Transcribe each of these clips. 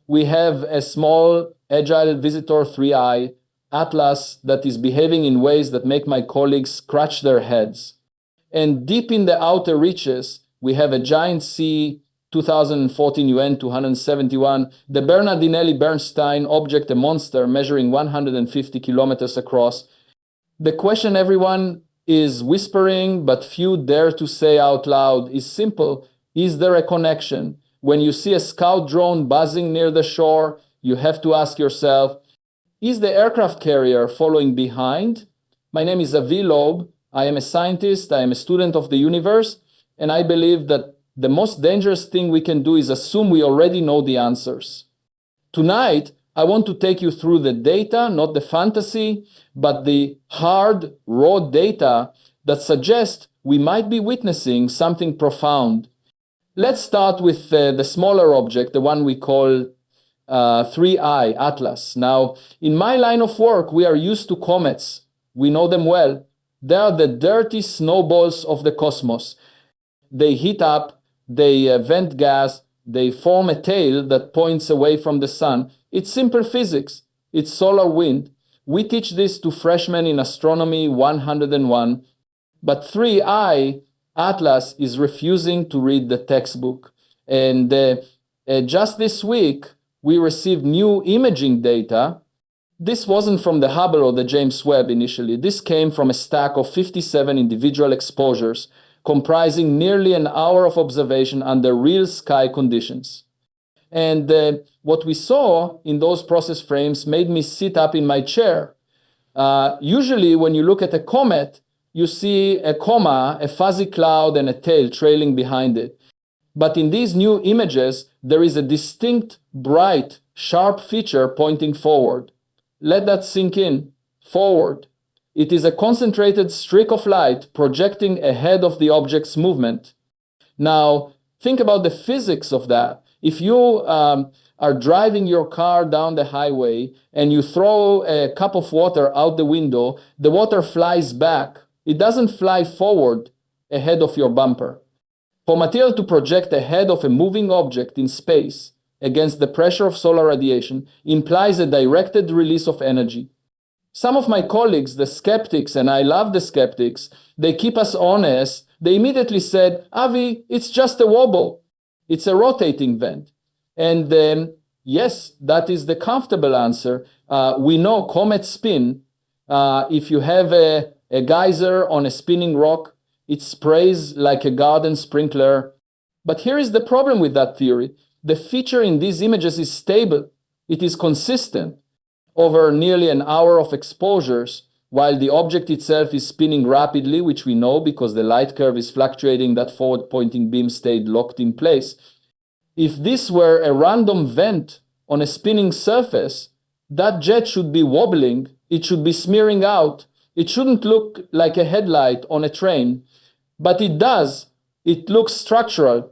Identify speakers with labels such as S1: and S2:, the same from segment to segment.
S1: we have a small agile visitor 3i atlas that is behaving in ways that make my colleagues scratch their heads. And deep in the outer reaches, we have a giant sea 2014 UN 271, the Bernardinelli-Bernstein object, a monster measuring 150 kilometers across. The question everyone is whispering, but few dare to say out loud, is simple. Is there a connection? When you see a scout drone buzzing near the shore, you have to ask yourself, is the aircraft carrier following behind? My name is Avi Loeb. I am a scientist. I am a student of the universe. And I believe that the most dangerous thing we can do is assume we already know the answers. Tonight, I want to take you through the data, not the fantasy, but the hard, raw data that suggest we might be witnessing something profound. Let's start with the smaller object, the one we call 3i, Atlas. Now, in my line of work, we are used to comets. We know them well. They are the dirty snowballs of the cosmos. They heat up, they vent gas, they form a tail that points away from the sun. It's simple physics. It's solar wind. We teach this to freshmen in Astronomy 101, but 3i, Atlas, is refusing to read the textbook. And just this week, we received new imaging data. This wasn't from the Hubble or the James Webb initially. This came from a stack of 57 individual exposures, comprising nearly an hour of observation under real sky conditions. And what we saw in those process frames made me sit up in my chair. Usually, when you look at a comet, you see a coma, a fuzzy cloud, and a tail trailing behind it. But in these new images, there is a distinct, bright, sharp feature pointing forward. Let that sink in. Forward. It is a concentrated streak of light projecting ahead of the object's movement. Now, think about the physics of that. If you are driving your car down the highway and you throw a cup of water out the window, the water flies back. It doesn't fly forward ahead of your bumper. For material to project ahead of a moving object in space against the pressure of solar radiation implies a directed release of energy. Some of my colleagues, the skeptics, and I love the skeptics, they keep us honest. They immediately said, Avi, it's just a wobble. It's a rotating vent. And yes, that is the comfortable answer. We know comets spin. If you have a geyser on a spinning rock, it sprays like a garden sprinkler. But here is the problem with that theory. The feature in these images is stable. It is consistent over nearly an hour of exposures, while the object itself is spinning rapidly, which we know because the light curve is fluctuating, that forward-pointing beam stayed locked in place. If this were a random vent on a spinning surface, that jet should be wobbling, it should be smearing out, it shouldn't look like a headlight on a train, but it does. It looks structural,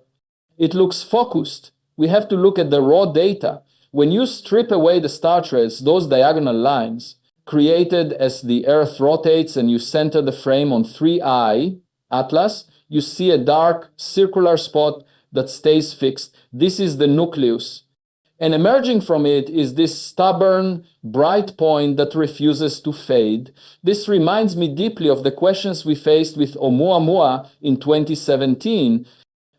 S1: it looks focused. We have to look at the raw data. When you strip away the star trails, those diagonal lines created as the Earth rotates and you center the frame on 3i, Atlas, you see a dark circular spot that stays fixed. This is the nucleus. And emerging from it is this stubborn, bright point that refuses to fade. This reminds me deeply of the questions we faced with Oumuamua in 2017.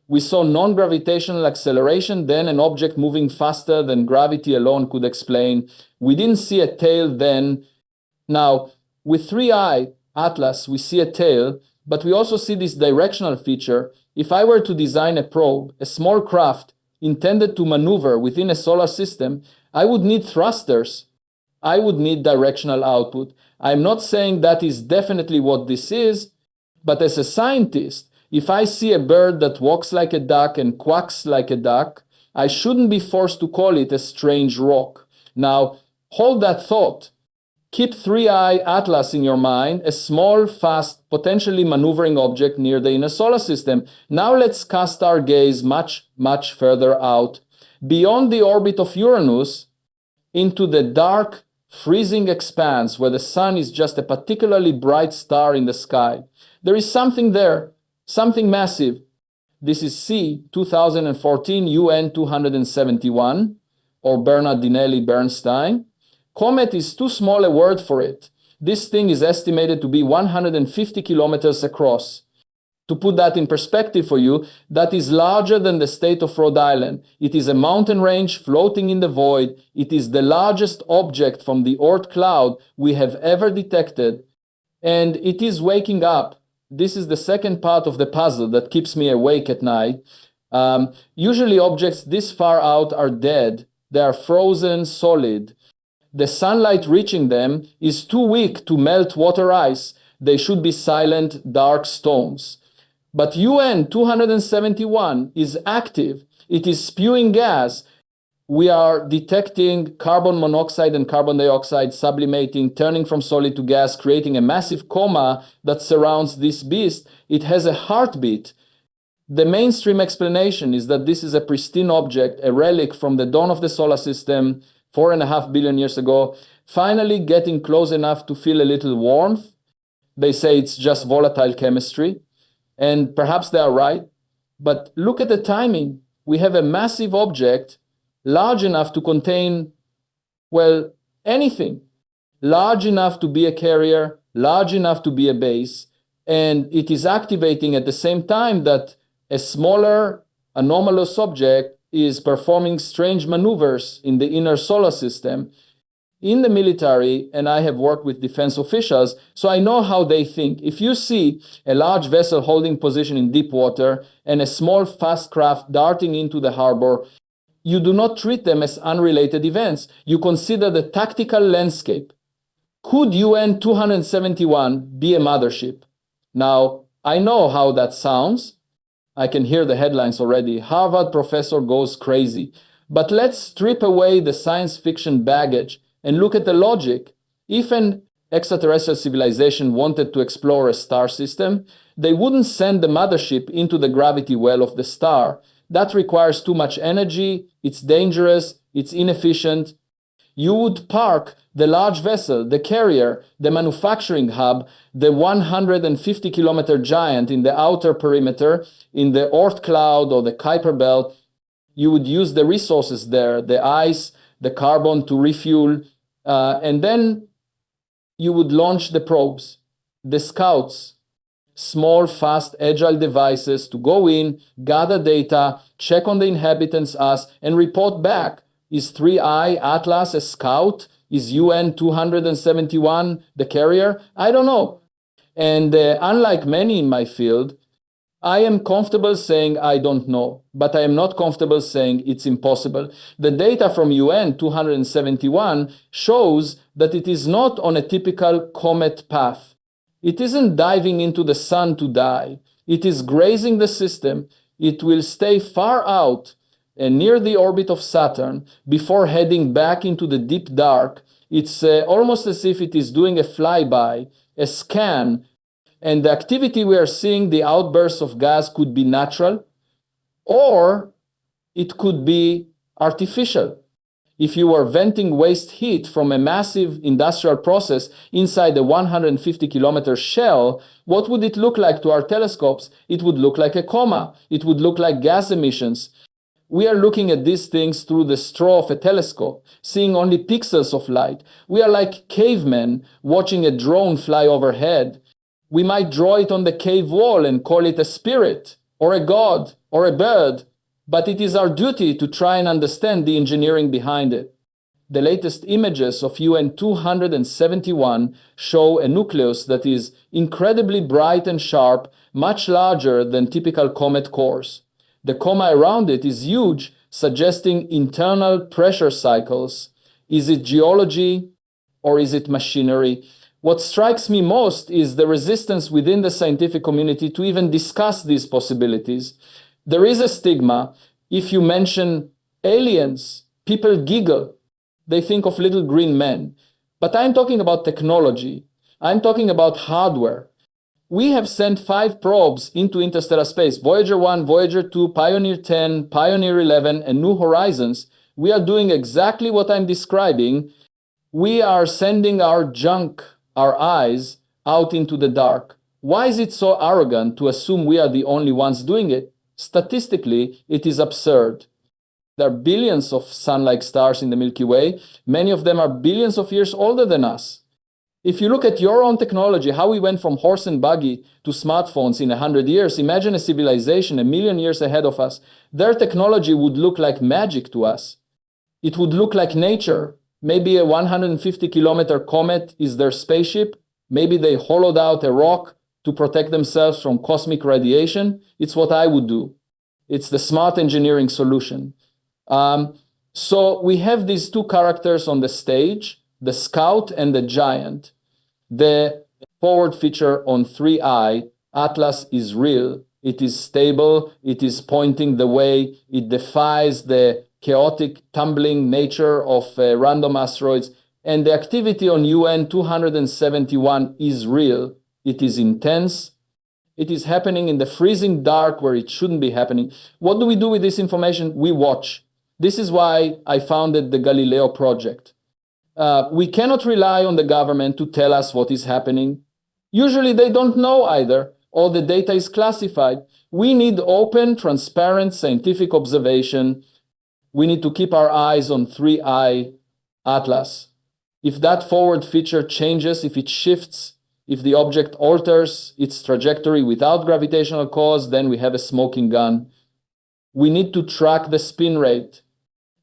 S1: We saw non-gravitational acceleration, then an object moving faster than gravity alone could explain. We didn't see a tail then. Now, with 3i, Atlas, we see a tail, but we also see this directional feature. If I were to design a probe, a small craft intended to maneuver within a solar system, I would need thrusters. I would need directional output. I'm not saying that is definitely what this is, but as a scientist, if I see a bird that walks like a duck and quacks like a duck, I shouldn't be forced to call it a strange rock. Now, hold that thought. Keep 3i Atlas in your mind, a small, fast, potentially maneuvering object near the inner solar system. Now let's cast our gaze much, much further out, beyond the orbit of Uranus, into the dark, freezing expanse where the sun is just a particularly bright star in the sky. There is something there. Something massive. This is C 2014 UN 271. or Bernardinelli-Bernstein. Comet is too small a word for it. This thing is estimated to be 150 kilometers across. To put that in perspective for you, that is larger than the state of Rhode Island. It is a mountain range floating in the void. It is the largest object from the Oort cloud we have ever detected, and it is waking up. This is the second part of the puzzle that keeps me awake at night. Usually objects this far out are dead. They are frozen solid. The sunlight reaching them is too weak to melt water ice. They should be silent, dark stones. But UN 271 is active. It is spewing gas. We are detecting carbon monoxide and carbon dioxide sublimating, turning from solid to gas, creating a massive coma that surrounds this beast. It has a heartbeat. The mainstream explanation is that this is a pristine object, a relic from the dawn of the solar system 4.5 billion years ago, finally getting close enough to feel a little warmth. They say it's just volatile chemistry. And perhaps they are right, but look at the timing. We have a massive object large enough to contain, well, anything. Large enough to be a carrier, large enough to be a base, and it is activating at the same time that a smaller anomalous object is performing strange maneuvers in the inner solar system. In the military, and I have worked with defense officials, so I know how they think. If you see a large vessel holding position in deep water and a small fast craft darting into the harbor, you do not treat them as unrelated events. You consider the tactical landscape. Could UN 271 be a mothership? Now, I know how that sounds. I can hear the headlines already. Harvard professor goes crazy. But let's strip away the science fiction baggage and look at the logic. If an extraterrestrial civilization wanted to explore a star system, they wouldn't send the mothership into the gravity well of the star. That requires too much energy, it's dangerous, it's inefficient. You would park the large vessel, the carrier, the manufacturing hub, the 150-kilometer giant in the outer perimeter, in the Oort cloud or the Kuiper belt. You would use the resources there, the ice, the carbon to refuel, and then you would launch the probes, the scouts, small, fast, agile devices to go in, gather data, check on the inhabitants, us, and report back. Is 3I Atlas a scout? Is UN 271 the carrier? I don't know. And unlike many in my field, I am comfortable saying I don't know, but I am not comfortable saying it's impossible. The data from UN 271 shows that it is not on a typical comet path. It isn't diving into the sun to die. It is grazing the system. It will stay far out and near the orbit of Saturn before heading back into the deep dark. It's almost as if it is doing a flyby, a scan. And the activity we are seeing, the outbursts of gas, could be natural, or it could be artificial. If you were venting waste heat from a massive industrial process inside a 150-kilometer shell, what would it look like to our telescopes? It would look like a coma. It would look like gas emissions. We are looking at these things through the straw of a telescope, seeing only pixels of light. We are like cavemen watching a drone fly overhead. We might draw it on the cave wall and call it a spirit, or a god, or a bird, but it is our duty to try and understand the engineering behind it. The latest images of UN 271 show a nucleus that is incredibly bright and sharp, much larger than typical comet cores. The coma around it is huge, suggesting internal pressure cycles. Is it geology or is it machinery? What strikes me most is the resistance within the scientific community to even discuss these possibilities. There is a stigma. If you mention aliens, people giggle. They think of little green men. But I'm talking about technology. I'm talking about hardware. We have sent 5 probes into interstellar space, Voyager 1, Voyager 2, Pioneer 10, Pioneer 11, and New Horizons. We are doing exactly what I'm describing. We are sending our junk, our eyes, out into the dark. Why is it so arrogant to assume we are the only ones doing it? Statistically, it is absurd. There are billions of sun-like stars in the Milky Way. Many of them are billions of years older than us. If you look at your own technology, how we went from horse and buggy to smartphones in 100 years, imagine a civilization 1,000,000 years ahead of us. Their technology would look like magic to us. It would look like nature. Maybe a 150-kilometer comet is their spaceship. Maybe they hollowed out a rock to protect themselves from cosmic radiation. It's what I would do. It's the smart engineering solution. So we have these two characters on the stage, the scout and the giant. The forward feature on 3i, Atlas, is real. It is stable. It is pointing the way. It defies the chaotic tumbling nature of random asteroids. And the activity on UN 271 is real. It is intense. It is happening in the freezing dark where it shouldn't be happening. What do we do with this information? We watch. This is why I founded the Galileo project. We cannot rely on the government to tell us what is happening. Usually they don't know either. All the data is classified. We need open, transparent, scientific observation. We need to keep our eyes on 3i Atlas. If that forward feature changes, if it shifts, if the object alters its trajectory without gravitational cause, then we have a smoking gun. We need to track the spin rate.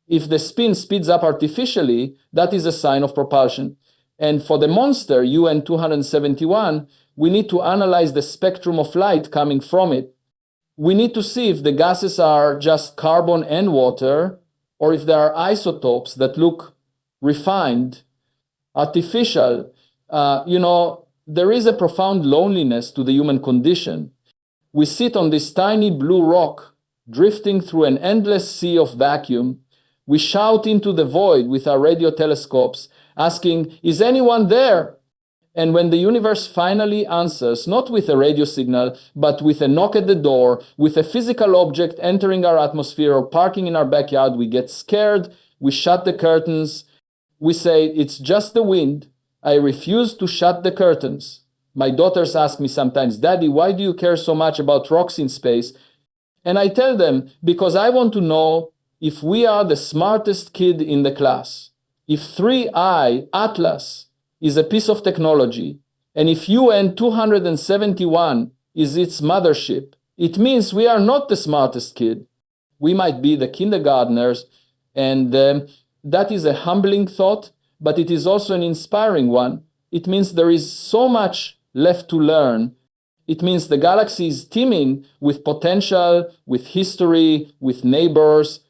S1: If the spin speeds up artificially, that is a sign of propulsion. And for the monster, UN 271, we need to analyze the spectrum of light coming from it. We need to see if the gases are just carbon and water, or if there are isotopes that look refined, artificial. There is a profound loneliness to the human condition. We sit on this tiny blue rock, drifting through an endless sea of vacuum. We shout into the void with our radio telescopes, asking, "Is anyone there?" And when the universe finally answers, not with a radio signal, but with a knock at the door, with a physical object entering our atmosphere or parking in our backyard, we get scared, we shut the curtains, we say, "It's just the wind. I refuse to shut the curtains." My daughters ask me sometimes, "Daddy, why do you care so much about rocks in space?" And I tell them, because I want to know if we are the smartest kid in the class. If 3i Atlas is a piece of technology, and if UN 271 is its mothership, it means we are not the smartest kid. We might be the kindergartners, and that is a humbling thought, but it is also an inspiring one. It means there is so much left to learn. It means the galaxy is teeming with potential, with history, with neighbors.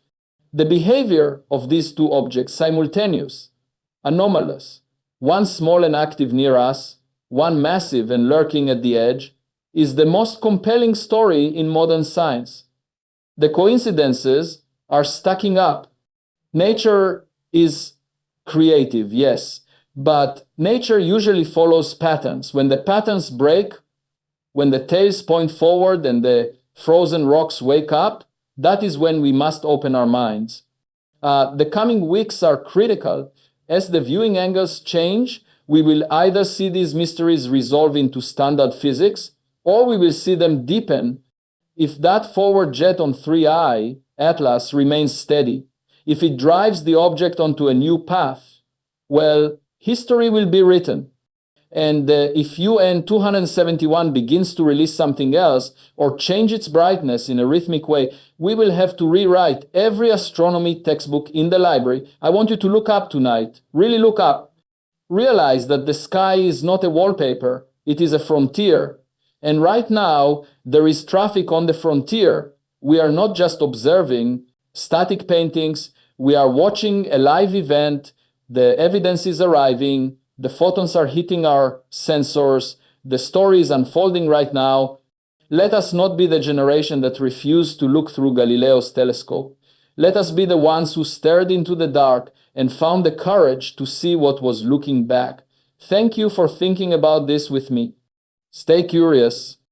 S1: The behavior of these two objects, simultaneous, anomalous, one small and active near us, one massive and lurking at the edge, is the most compelling story in modern science. The coincidences are stacking up. Nature is creative, yes, but nature usually follows patterns. When the patterns break, when the tails point forward and the frozen rocks wake up, that is when we must open our minds. The coming weeks are critical. As the viewing angles change, we will either see these mysteries resolve into standard physics, or we will see them deepen if that forward jet on 3i Atlas remains steady. If it drives the object onto a new path, well, history will be written. And if UN 271 begins to release something else or change its brightness in a rhythmic way, we will have to rewrite every astronomy textbook in the library. I want you to look up tonight. Really look up. Realize that the sky is not a wallpaper. It is a frontier. And right now, there is traffic on the frontier. We are not just observing static paintings. We are watching a live event. The evidence is arriving. The photons are hitting our sensors. The story is unfolding right now. Let us not be the generation that refused to look through Galileo's telescope. Let us be the ones who stared into the dark and found the courage to see what was looking back. Thank you for thinking about this with me. Stay curious.